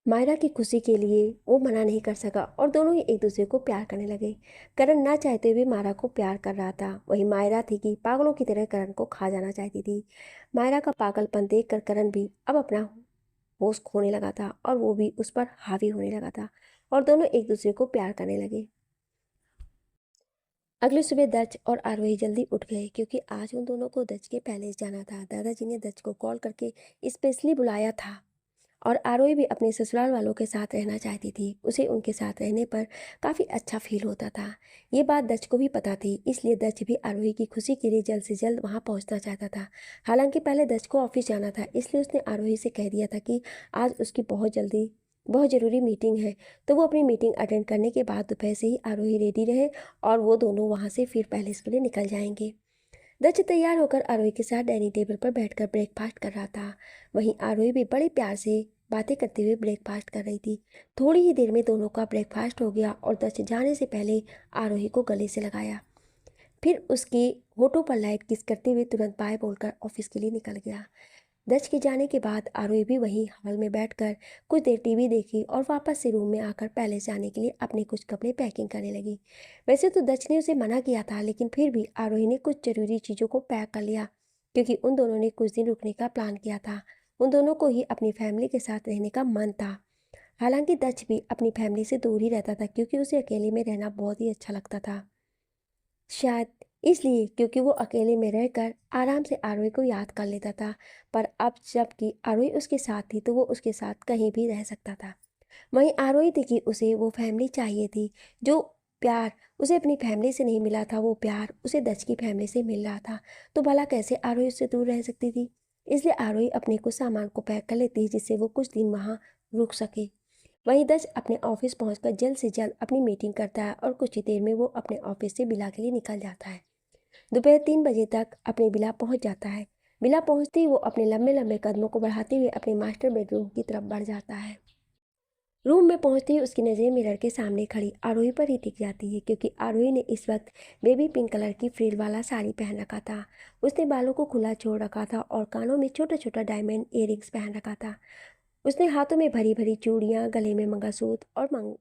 Speaker 1: मायरा की खुशी के लिए वो मना नहीं कर सका और दोनों ही एक दूसरे को प्यार करने लगे। करण ना चाहते हुए मायरा को प्यार कर रहा था, वही मायरा थी कि पागलों की तरह करण को खा जाना चाहती थी। मायरा का पागलपन देखकर करण भी अब अपना होश खोने लगा था और वो भी उस पर हावी होने लगा था और दोनों एक दूसरे को प्यार करने लगे। अगली सुबह दत्त और आरोही जल्दी उठ गए क्योंकि आज उन दोनों को दत्त के पैलेस जाना था। दादाजी ने दत्त को कॉल करके स्पेशली बुलाया था और आरोही भी अपने ससुराल वालों के साथ रहना चाहती थी। उसे उनके साथ रहने पर काफ़ी अच्छा फील होता था। ये बात दत्त को भी पता थी, इसलिए दत्त भी आरोही की खुशी के लिए जल्द से जल्द वहाँ पहुँचना चाहता था। हालांकि पहले दत्त को ऑफिस जाना था, इसलिए उसने आरोही से कह दिया था कि आज उसकी बहुत ज़रूरी मीटिंग है, तो वो अपनी मीटिंग अटेंड करने के बाद दोपहर से ही आरोही रेडी रहे और वो दोनों वहाँ से फिर पैलेस के लिए निकल जाएंगे। दक्ष तैयार होकर आरोही के साथ डाइनिंग टेबल पर बैठकर ब्रेकफास्ट कर रहा था। वहीं आरोही भी बड़े प्यार से बातें करते हुए ब्रेकफास्ट कर रही थी। थोड़ी ही देर में दोनों का ब्रेकफास्ट हो गया और दक्ष जाने से पहले आरोही को गले से लगाया, फिर उसकी होठों पर लाइट किस करते हुए तुरंत बाय बोलकर ऑफिस के लिए निकल गया। दक्ष के जाने के बाद आरोही भी वहीं हॉल में बैठकर कुछ देर टीवी देखी और वापस से रूम में आकर पैलेस जाने के लिए अपने कुछ कपड़े पैकिंग करने लगी। वैसे तो दक्ष ने उसे मना किया था, लेकिन फिर भी आरोही ने कुछ जरूरी चीज़ों को पैक कर लिया क्योंकि उन दोनों ने कुछ दिन रुकने का प्लान किया था। उन दोनों को ही अपनी फैमिली के साथ रहने का मन था। हालांकि दक्ष भी अपनी फैमिली से दूर ही रहता था क्योंकि उसे अकेले में रहना बहुत ही अच्छा लगता था। शायद इसलिए क्योंकि वो अकेले में रहकर आराम से आरोही को याद कर लेता था, पर अब जबकि आरोही उसके साथ थी तो वो उसके साथ कहीं भी रह सकता था। वहीं आरोही थी कि उसे वो फैमिली चाहिए थी, जो प्यार उसे अपनी फैमिली से नहीं मिला था वो प्यार उसे दक्ष की फैमिली से मिल रहा था। तो भला कैसे आरोही उससे दूर रह सकती थी? इसलिए आरोही अपने कुछ सामान को पैक कर लेती जिससे वो कुछ दिन वहाँ रुक सके। वहीं दक्ष अपने ऑफिस पहुंचकर जल्द से जल्द अपनी मीटिंग करता है और कुछ ही देर में वो अपने ऑफिस से विला के लिए निकल जाता है। दोपहर 3 बजे तक अपने विला पहुंच जाता है। विला पहुंचते ही वो अपने लंबे लंबे कदमों को बढ़ाते हुए अपने मास्टर बेडरूम की तरफ बढ़ जाता है। रूम में पहुंचते ही उसकी नज़रें मिरर के सामने खड़ी आरोही पर ही टिक जाती है क्योंकि आरोही ने इस वक्त बेबी पिंक कलर की फ्रिल वाला साड़ी पहन रखा था। उसने बालों को खुला छोड़ रखा था और कानों में छोटा छोटा डायमंड इयररिंग्स पहन रखा था। उसने हाथों में भरी भरी चूड़ियाँ, गले में मंगलसूत्र और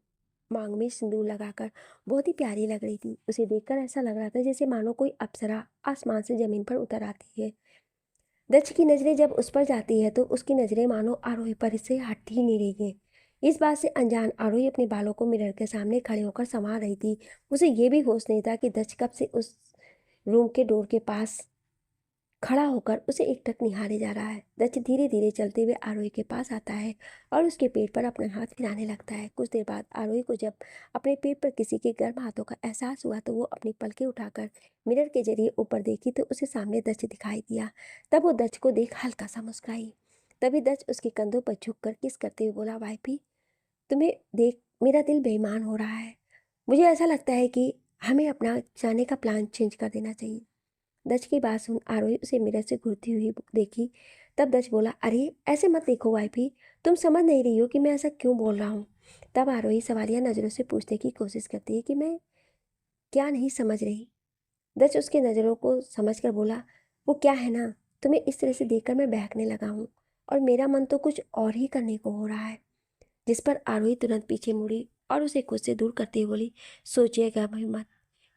Speaker 1: मांग में सिंदूर लगाकर बहुत ही प्यारी लग रही थी। उसे देखकर ऐसा लग रहा था जैसे मानो कोई अप्सरा आसमान से जमीन पर उतर आती है। दक्ष की नज़रें जब उस पर जाती है तो उसकी नज़रें मानो आरोही पर से हट ही नहीं रही हैं। इस बात से अनजान आरोही अपने बालों को मिरर के सामने खड़े होकर संवार रही थी। उसे ये भी होश नहीं था कि दक्ष कब से उस रूम के डोर के पास खड़ा होकर उसे एकटक निहारे जा रहा है। दक्ष धीरे धीरे चलते हुए आरोही के पास आता है और उसके पेट पर अपना हाथ फिराने लगता है। कुछ देर बाद आरोही को जब अपने पेट पर किसी के गर्म हाथों का एहसास हुआ तो वो अपनी पलकें उठाकर मिरर के जरिए ऊपर देखी तो उसे सामने दक्ष दिखाई दिया। तब वो दक्ष को देख हल्का सा मुस्कुराई। तभी दक्ष उसके कंधों पर झुककर किस करते हुए बोला, वाइफी तुम्हें देख मेरा दिल बेईमान हो रहा है। मुझे ऐसा लगता है कि हमें अपना जाने का प्लान चेंज कर देना चाहिए। दक्ष की बात सुन आरोही उसे मिरर से घूरती हुई देखी। तब दक्ष बोला, अरे ऐसे मत देखो वाइफी, तुम समझ नहीं रही हो कि मैं ऐसा क्यों बोल रहा हूँ। तब आरोही सवालिया नज़रों से पूछने की कोशिश करती है कि मैं क्या नहीं समझ रही। दक्ष उसकी नज़रों को समझकर बोला, वो क्या है ना, तुम्हें इस तरह से देखकर मैं बहकने लगा हूँ और मेरा मन तो कुछ और ही करने को हो रहा है। जिस पर आरोही तुरंत पीछे मुड़ी और उसे खुद से दूर करते हुए बोली, सोचिएगा मत,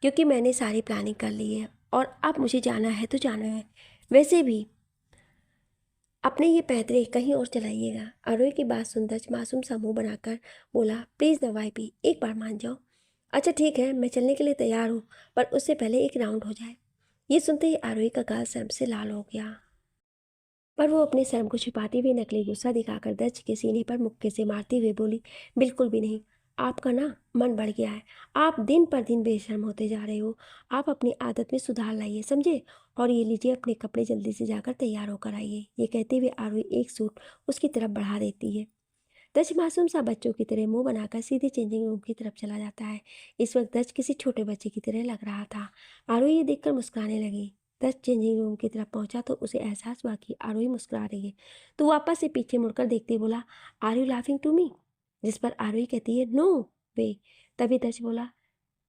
Speaker 1: क्योंकि मैंने सारी प्लानिंग कर ली है और अब मुझे जाना है तो जाना है। वैसे भी अपने ये पैतरे कहीं और चलाइएगा। आरोही की बात सुन दक्ष मासूम सा मुंह बनाकर बोला, प्लीज़ ना वाइपी, एक बार मान जाओ। अच्छा ठीक है, मैं चलने के लिए तैयार हूँ, पर उससे पहले एक राउंड हो जाए। ये सुनते ही आरोही का गाल शर्म से लाल हो गया, पर वो अपने शर्म को छिपाते हुए नकली गुस्सा दिखाकर दक्ष के सीने पर मुक्के से मारती हुए बोली, बिल्कुल भी नहीं, आपका ना मन बढ़ गया है। आप दिन पर दिन बेशर्म होते जा रहे हो। आप अपनी आदत में सुधार लाइए, समझे। और ये लीजिए अपने कपड़े, जल्दी से जाकर तैयार होकर आइए। ये कहते हुए आरोही एक सूट उसकी तरफ बढ़ा देती है। दक्ष मासूम सा बच्चों की तरह मुंह बनाकर सीधे चेंजिंग रूम की तरफ चला जाता है। इस वक्त दक्ष किसी छोटे बच्चे की तरह लग रहा था। आरोही ये देखकर मुस्कुराने लगी। दक्ष चेंजिंग रूम की तरफ पहुंचा तो उसे एहसास हुआ कि आरोही मुस्कुरा रही है। तो वापस से पीछे मुड़कर देखते बोला, are you laughing to me. जिस पर आरोही कहती है, नो वे। तभी दक्ष बोला,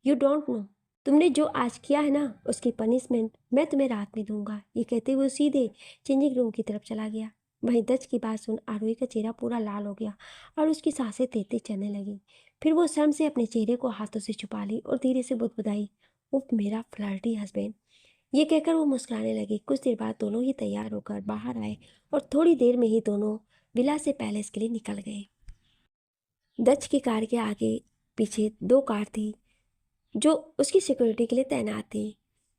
Speaker 1: यू डोंट नो, तुमने जो आज किया है ना उसकी पनिशमेंट मैं तुम्हें रात में दूंगा। ये कहते हुए सीधे चेंजिंग रूम की तरफ चला गया। वहीं दक्ष की बात सुन आरोही का चेहरा पूरा लाल हो गया और उसकी सांसें तेज तेज चलने लगी। फिर वो शर्म से अपने चेहरे को हाथों से छुपा ली और धीरे से बुदबुदाई, उफ मेरा फ्लर्टी हस्बैंड। ये कहकर वो मुस्कुराने लगी। कुछ देर बाद दोनों ही तैयार होकर बाहर आए और थोड़ी देर में ही दोनों विला से पैलेस के लिए निकल गए। दक्ष की कार के आगे पीछे दो कार थी जो उसकी सिक्योरिटी के लिए तैनात थे,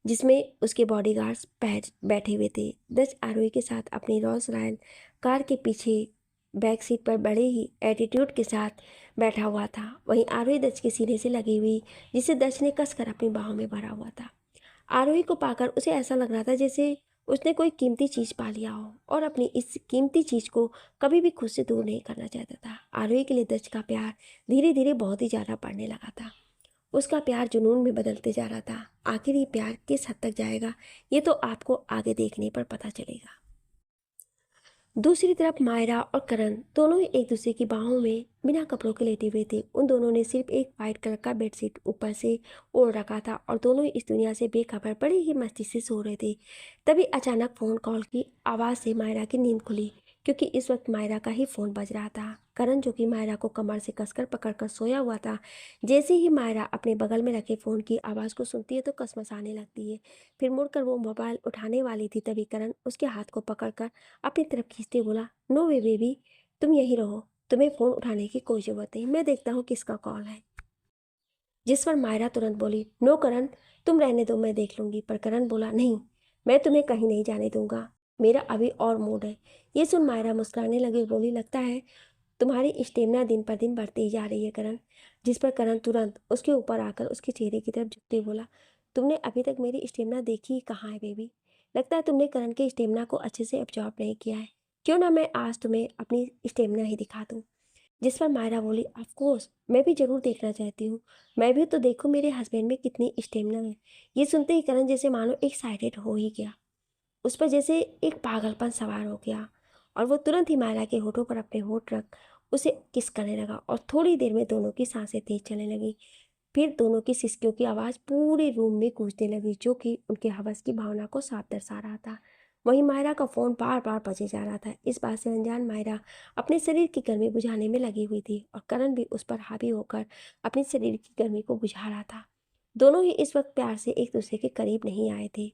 Speaker 1: जिसमें उसके बॉडीगार्ड्स बैठे हुए थे। दक्ष आरोही के साथ अपनी रोल्स रॉयल कार के पीछे बैक सीट पर बड़े ही एटीट्यूड के साथ बैठा हुआ था। वहीं आरोही दक्ष के सीने से लगी हुई, जिसे दक्ष ने कसकर अपनी बाहों में भरा हुआ था। आरोही को पाकर उसे ऐसा लग रहा था जैसे उसने कोई कीमती चीज़ पा लिया हो और अपनी इस कीमती चीज़ को कभी भी खुद से दूर नहीं करना चाहता था। आरोही के लिए दक्ष का प्यार धीरे धीरे बहुत ही ज़्यादा बढ़ने लगा था। उसका प्यार जुनून में बदलते जा रहा था। आखिर ये प्यार किस हद तक जाएगा, ये तो आपको आगे देखने पर पता चलेगा। दूसरी तरफ मायरा और करण दोनों ही एक दूसरे की बाहों में बिना कपड़ों के लेटे हुए थे। उन दोनों ने सिर्फ एक वाइट कलर का बेडशीट ऊपर से ओढ़ रखा था और दोनों ही इस दुनिया से बेखबर बड़ी ही मस्ती से सो रहे थे। तभी अचानक फ़ोन कॉल की आवाज़ से मायरा की नींद खुली, क्योंकि इस वक्त मायरा का ही फ़ोन बज रहा था। करण, जो कि मायरा को कमर से कसकर पकड़कर सोया हुआ था, जैसे ही मायरा अपने बगल में रखे फ़ोन की आवाज़ को सुनती है तो कसमसाने लगती है। फिर मुड़कर वो मोबाइल उठाने वाली थी, तभी करण उसके हाथ को पकड़कर अपनी तरफ खींचते बोला, नो वे बेबी, तुम यहीं रहो, तुम्हें फ़ोन उठाने की कोई ज़रूरत नहीं, मैं देखता हूँ किसका कॉल है। जिस पर मायरा तुरंत बोली, नो करण, तुम रहने दो, मैं देख लूँगी। पर करण बोला, नहीं, मैं तुम्हें कहीं नहीं जाने दूंगा, मेरा अभी और मूड है। ये सुन मायरा मुस्कुराने लगी और बोली, लगता है तुम्हारी स्टेमिना दिन पर दिन बढ़ती ही जा रही है करण। जिस पर करण तुरंत उसके ऊपर आकर उसके चेहरे की तरफ झुकते बोला, तुमने अभी तक मेरी स्टेमिना देखी ही कहाँ है बेबी। लगता है तुमने करण के स्टेमिना को अच्छे से ऑब्जॉर्व नहीं किया है। क्यों ना मैं आज तुम्हें अपनी स्टेमिना ही दिखा दूँ। जिस पर मायरा बोली, ऑफ कोर्स, मैं भी ज़रूर देखना चाहती हूँ। मैं भी तो देखूँ मेरे हस्बैंड में कितनी स्टेमिना है। ये सुनते ही करण जैसे मानो एक्साइटेड हो ही गया। उस पर जैसे एक पागलपन सवार हो गया और वो तुरंत ही मायरा के होठों पर अपने होठ रख उसे किस करने लगा और थोड़ी देर में दोनों की सांसें तेज चलने लगी। फिर दोनों की सिसकियों की आवाज़ पूरे रूम में गूंजने लगी, जो कि उनके हवस की भावना को साफ दर्शा रहा था। वहीं मायरा का फ़ोन बार बार बजे जा रहा था। इस बात से अनजान मायरा अपने शरीर की गर्मी बुझाने में लगी हुई थी और करण भी उस पर हावी होकर अपने शरीर की गर्मी को बुझा रहा था। दोनों ही इस वक्त प्यार से एक दूसरे के करीब नहीं आए थे,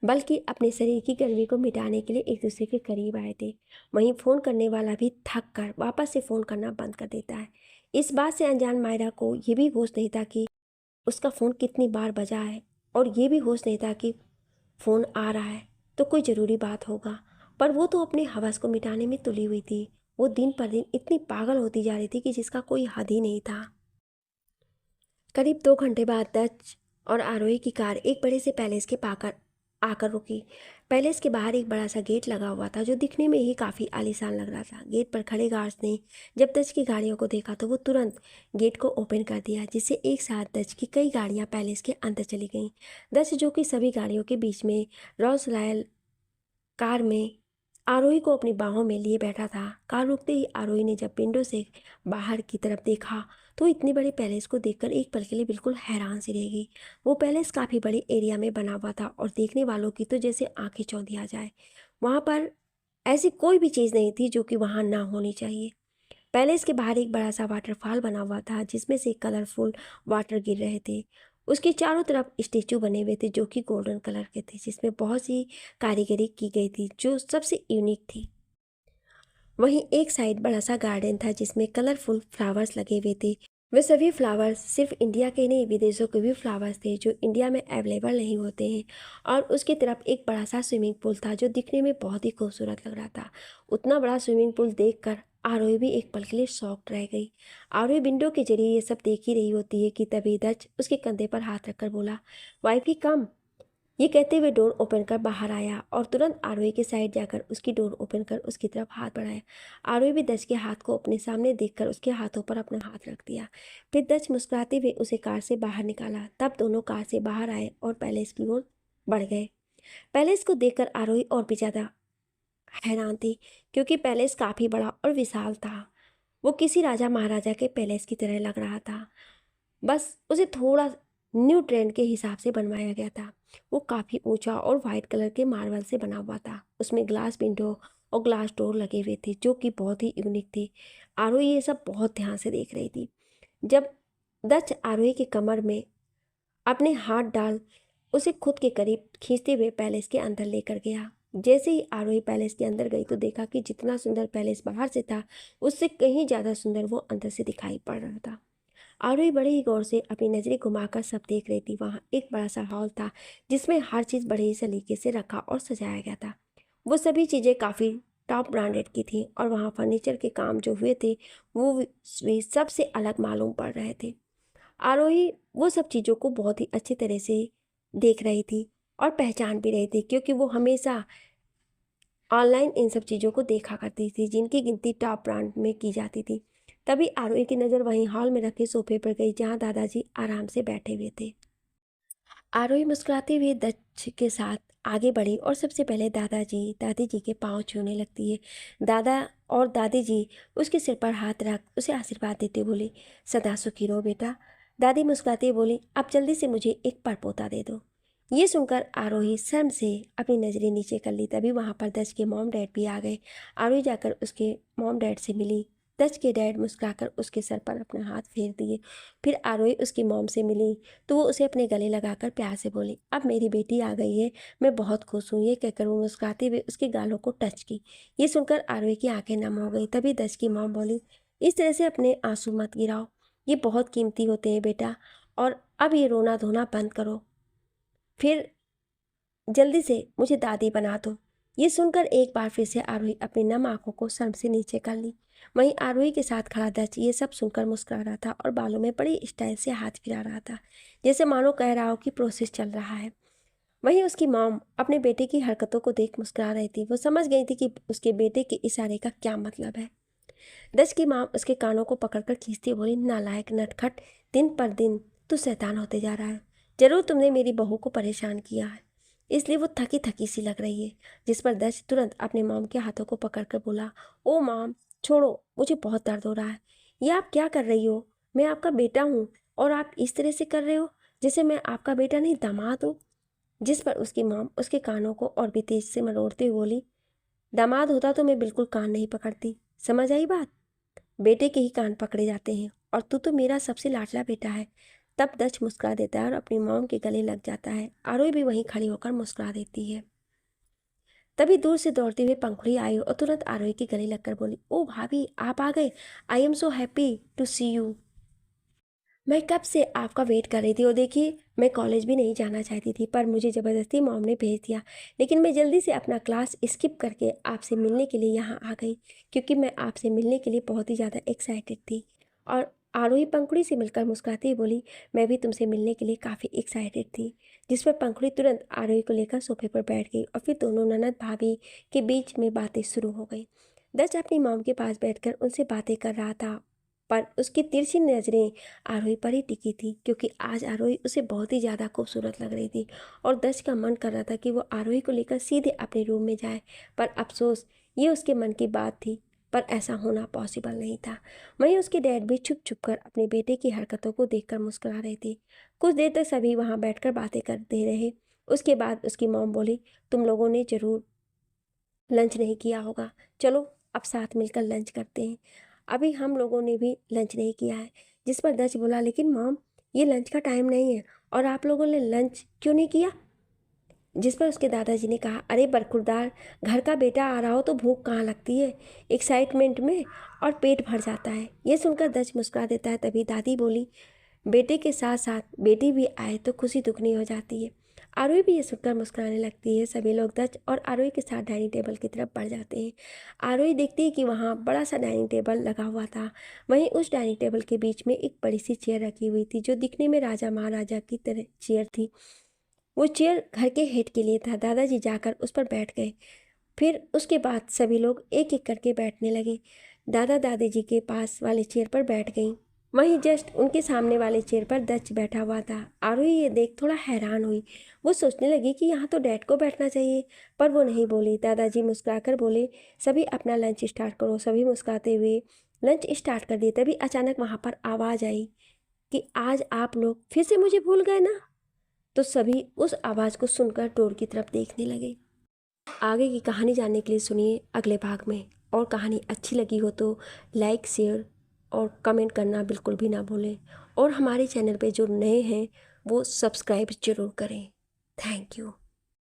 Speaker 1: बल्कि अपने शरीर की गर्मी को मिटाने के लिए एक दूसरे के करीब आए थे। वहीं फ़ोन करने वाला भी थक कर वापस से फ़ोन करना बंद कर देता है। इस बात से अनजान मायरा को ये भी होश नहीं था कि उसका फ़ोन कितनी बार बजा है और ये भी होश नहीं था कि फ़ोन आ रहा है तो कोई ज़रूरी बात होगा, पर वो तो अपने हवस को मिटाने में तुली हुई थी। वो दिन पर दिन इतनी पागल होती जा रही थी कि जिसका कोई हद ही नहीं था। करीब 2 घंटे बाद दच और आरोही की कार एक बड़े से पैलेस के पाकर आकर रुकी। पैलेस के बाहर एक बड़ा सा गेट लगा हुआ था जो दिखने में ही काफ़ी आलीशान लग रहा था। गेट पर खड़े गार्ड्स ने जब दच की गाड़ियों को देखा तो वो तुरंत गेट को ओपन कर दिया, जिससे एक साथ दच की कई गाड़ियां पैलेस के अंदर चली गईं। दच, जो कि सभी गाड़ियों के बीच में रोल्स रॉयल कार में आरोही को अपनी बाहों में लिए बैठा था। कार रुकते ही आरोही ने जब विंडो से बाहर की तरफ देखा तो इतने बड़े पैलेस को देखकर एक पल के लिए बिल्कुल हैरान सी रह गई। वो पैलेस काफ़ी बड़े एरिया में बना हुआ था और देखने वालों की तो जैसे आंखें चौंधी आ जाए। वहाँ पर ऐसी कोई भी चीज़ नहीं थी जो कि वहाँ ना होनी चाहिए। पैलेस के बाहर एक बड़ा सा वाटरफॉल बना हुआ था जिसमें से कलरफुल वाटर गिर रहे थे। उसके चारों तरफ स्टेचू बने हुए थे जो कि गोल्डन कलर के थे, जिसमें बहुत सी कारीगरी की गई थी जो सबसे यूनिक थी। वहीं एक साइड बड़ा सा गार्डन था जिसमें कलरफुल फ्लावर्स लगे हुए थे। वे सभी फ्लावर्स सिर्फ इंडिया के नहीं, विदेशों के भी फ्लावर्स थे जो इंडिया में अवेलेबल नहीं होते हैं। और उसकी तरफ एक बड़ा सा स्विमिंग पूल था जो दिखने में बहुत ही खूबसूरत लग रहा था। उतना बड़ा स्विमिंग पूल देखकर आरोही भी एक पल के लिए शॉक्ड रह गई। आरोही विंडो के जरिए ये सब देख ही रही होती है कि तभी दच उसके कंधे पर हाथ रखकर बोला, वाइफी कम। ये कहते हुए डोर ओपन कर बाहर आया और तुरंत आरोही के साइड जाकर उसकी डोर ओपन कर उसकी तरफ हाथ बढ़ाया। आरोही भी दच के हाथ को अपने सामने देखकर उसके हाथों पर अपना हाथ रख दिया। फिर दच मुस्कुराते हुए उसे कार से बाहर निकाला। तब दोनों कार से बाहर आए और पैलेस की ओर बढ़ गए। पैलेस को देखकर आरोही और भी ज़्यादा हैरान थी, क्योंकि पैलेस काफ़ी बड़ा और विशाल था। वो किसी राजा महाराजा के पैलेस की तरह लग रहा था, बस उसे थोड़ा न्यू ट्रेंड के हिसाब से बनवाया गया था। वो काफ़ी ऊंचा और वाइट कलर के मार्बल से बना हुआ था। उसमें ग्लास विंडो और ग्लास डोर लगे हुए थे जो कि बहुत ही यूनिक थे। आरोही ये सब बहुत ध्यान से देख रही थी। जब दच आरोही की कमर में अपने हाथ डाल उसे खुद के करीब खींचते हुए पैलेस के अंदर लेकर गया। जैसे ही आरोही पैलेस के अंदर गई तो देखा कि जितना सुंदर पैलेस बाहर से था उससे कहीं ज़्यादा सुंदर वो अंदर से दिखाई पड़ रहा था। आरोही बड़े ही गौर से अपनी नज़रें घुमाकर सब देख रही थी। वहाँ एक बड़ा सा हॉल था जिसमें हर चीज़ बड़े ही सलीके से रखा और सजाया गया था। वो सभी चीज़ें काफ़ी टॉप ब्रांडेड की थी और वहाँ फर्नीचर के काम जो हुए थे वो भी सबसे अलग मालूम पड़ रहे थे। आरोही वो सब चीज़ों को बहुत ही अच्छी तरह से देख रही थी और पहचान भी रही थी, क्योंकि वो हमेशा ऑनलाइन इन सब चीज़ों को देखा करती थी जिनकी गिनती टॉप ब्रांड में की जाती थी। तभी आरोही की नज़र वहीं हॉल में रखे सोफे पर गई जहाँ दादाजी आराम से बैठे हुए थे। आरोही मुस्कुराते हुए दक्ष के साथ आगे बढ़ी और सबसे पहले दादाजी दादी जी के पाँव छूने लगती है। दादा और दादी जी उसके सिर पर हाथ रख उसे आशीर्वाद देते बोले, सदा सुखी रहो बेटा। दादी मुस्कुराती हुई बोली, अब जल्दी से मुझे एक परपोता दे दो। ये सुनकर आरोही शर्म से अपनी नज़रें नीचे कर ली। तभी वहाँ पर दक्ष के मॉम डैड भी आ गए। आरोही जाकर उसके मॉम डैड से मिली। दक्ष के डैड मुस्कुराकर उसके सर पर अपना हाथ फेर दिए। फिर आरोही उसकी मॉम से मिली तो वो उसे अपने गले लगाकर प्यार से बोली, अब मेरी बेटी आ गई है, मैं बहुत खुश हूँ। ये कहकर वो मुस्कुराते हुए उसके गालों को टच की। ये सुनकर आरोही की आंखें नम हो गई। तभी दस की मॉम बोली, इस तरह से अपने आंसू मत गिराओ, ये बहुत कीमती होते हैं बेटा, और अब ये रोना धोना बंद करो, फिर जल्दी से मुझे दादी बना दो। ये सुनकर एक बार फिर से आरोही अपनी नम आंखों को शर्म से नीचे कर ली। वहीं आरोही के साथ खड़ा दच ये सब सुनकर मुस्कुरा रहा था और बालों में बड़ी स्टाइल से हाथ फिरा रहा था, जैसे मानो कह रहा हो कि प्रोसेस चल रहा है। वहीं उसकी मॉम अपने बेटे की हरकतों को देख मुस्कुरा रही थी। वो समझ गई थी कि उसके बेटे के इशारे का क्या मतलब है। दच की मॉम उसके कानों को पकड़कर खींचती बोली, नालायक नटखट, दिन पर दिन तू शैतान होते जा रहा है। जरूर तुमने मेरी बहू को परेशान किया है, इसलिए वो थकी थकी सी लग रही है। जिस पर दच तुरंत अपने मॉम के हाथों को पकड़कर बोला, ओ मॉम छोड़ो, मुझे बहुत दर्द हो रहा है। ये आप क्या कर रही हो? मैं आपका बेटा हूँ और आप इस तरह से कर रहे हो जैसे मैं आपका बेटा नहीं दामाद हूँ। जिस पर उसकी मॉम उसके कानों को और भी तेज से मरोड़ते हुए बोली, दामाद होता तो मैं बिल्कुल कान नहीं पकड़ती, समझ आई बात? बेटे के ही कान पकड़े जाते हैं और तू तो मेरा सबसे लाडला बेटा है। तब दच मुस्कुरा देता है और अपनी मॉम के गले लग जाता है। आरोही भी वहीं खड़ी होकर मुस्कुरा देती है। तभी दूर से दौड़ते हुए पंखुड़ी आई और तुरंत आरोही के गले लगकर बोली, ओ भाभी आप आ गए, I am so happy to see you. मैं कब से आपका वेट कर रही थी और देखिए मैं कॉलेज भी नहीं जाना चाहती थी, पर मुझे ज़बरदस्ती मॉम ने भेज दिया। लेकिन मैं जल्दी से अपना क्लास स्किप करके आपसे मिलने के लिए यहाँ आ गई, क्योंकि मैं आपसे मिलने के लिए बहुत ही ज़्यादा एक्साइटेड थी। और आरोही पंखुड़ी से मिलकर मुस्कुराती हुई बोली, मैं भी तुमसे मिलने के लिए काफ़ी एक्साइटेड थी। जिस पर पंखुड़ी तुरंत आरोही को लेकर सोफे पर बैठ गई और फिर दोनों ननद भाभी के बीच में बातें शुरू हो गई। दर्श अपनी मॉम के पास बैठकर उनसे बातें कर रहा था, पर उसकी तिरछी नज़रें आरोही पर ही टिकी थी, क्योंकि आज आरोही उसे बहुत ही ज़्यादा खूबसूरत लग रही थी। और दर्श का मन कर रहा था कि वो आरोही को लेकर सीधे अपने रूम में जाए, पर अफसोस ये उसके मन की बात थी, पर ऐसा होना पॉसिबल नहीं था। वहीं उसके डैड भी छुप छुप कर अपने बेटे की हरकतों को देखकर मुस्कुरा रहे थे। कुछ देर तक सभी वहाँ बैठकर बातें करते रहे। उसके बाद उसकी मॉम बोली, तुम लोगों ने ज़रूर लंच नहीं किया होगा, चलो अब साथ मिलकर लंच करते हैं। अभी हम लोगों ने भी लंच नहीं किया है। जिस पर दर्श बोला, लेकिन मॉम ये लंच का टाइम नहीं है और आप लोगों ने लंच क्यों नहीं किया? जिस पर उसके दादाजी ने कहा, अरे बरखुरदार, घर का बेटा आ रहा हो तो भूख कहाँ लगती है, एक्साइटमेंट में और पेट भर जाता है। ये सुनकर दर्श मुस्कुरा देता है। तभी दादी बोली, बेटे के साथ साथ बेटी भी आए तो खुशी दुगनी हो जाती है। आरोही भी ये सुनकर मुस्कुराने लगती है। सभी लोग दर्श और आरोही के साथ डाइनिंग टेबल की तरफ बढ़ जाते हैं। आरोही देखती है कि वहाँ बड़ा सा डाइनिंग टेबल लगा हुआ था। वहीं उस डाइनिंग टेबल के बीच में एक बड़ी सी चेयर रखी हुई थी, जो दिखने में राजा महाराजा की तरह चेयर थी। वो चेयर घर के हेड के लिए था। दादाजी जाकर उस पर बैठ गए। फिर उसके बाद सभी लोग एक एक करके बैठने लगे। दादा दादी जी के पास वाले चेयर पर बैठ गई। वहीं जस्ट उनके सामने वाले चेयर पर दच बैठा हुआ था। आरोही ये देख थोड़ा हैरान हुई। वो सोचने लगी कि यहाँ तो डैड को बैठना चाहिए, पर वो नहीं बोली। दादाजी मुस्कुराकर बोले, सभी अपना लंच स्टार्ट करो। सभी मुस्कुराते हुए लंच स्टार्ट कर दिए। तभी अचानक वहाँ पर आवाज़ आई कि आज आप लोग फिर से मुझे भूल गए ना। तो सभी उस आवाज़ को सुनकर डोर की तरफ देखने लगे। आगे की कहानी जानने के लिए सुनिए अगले भाग में। और कहानी अच्छी लगी हो तो लाइक, शेयर और कमेंट करना बिल्कुल भी ना भूलें। और हमारे चैनल पे जो नए हैं वो सब्सक्राइब जरूर करें। Thank you.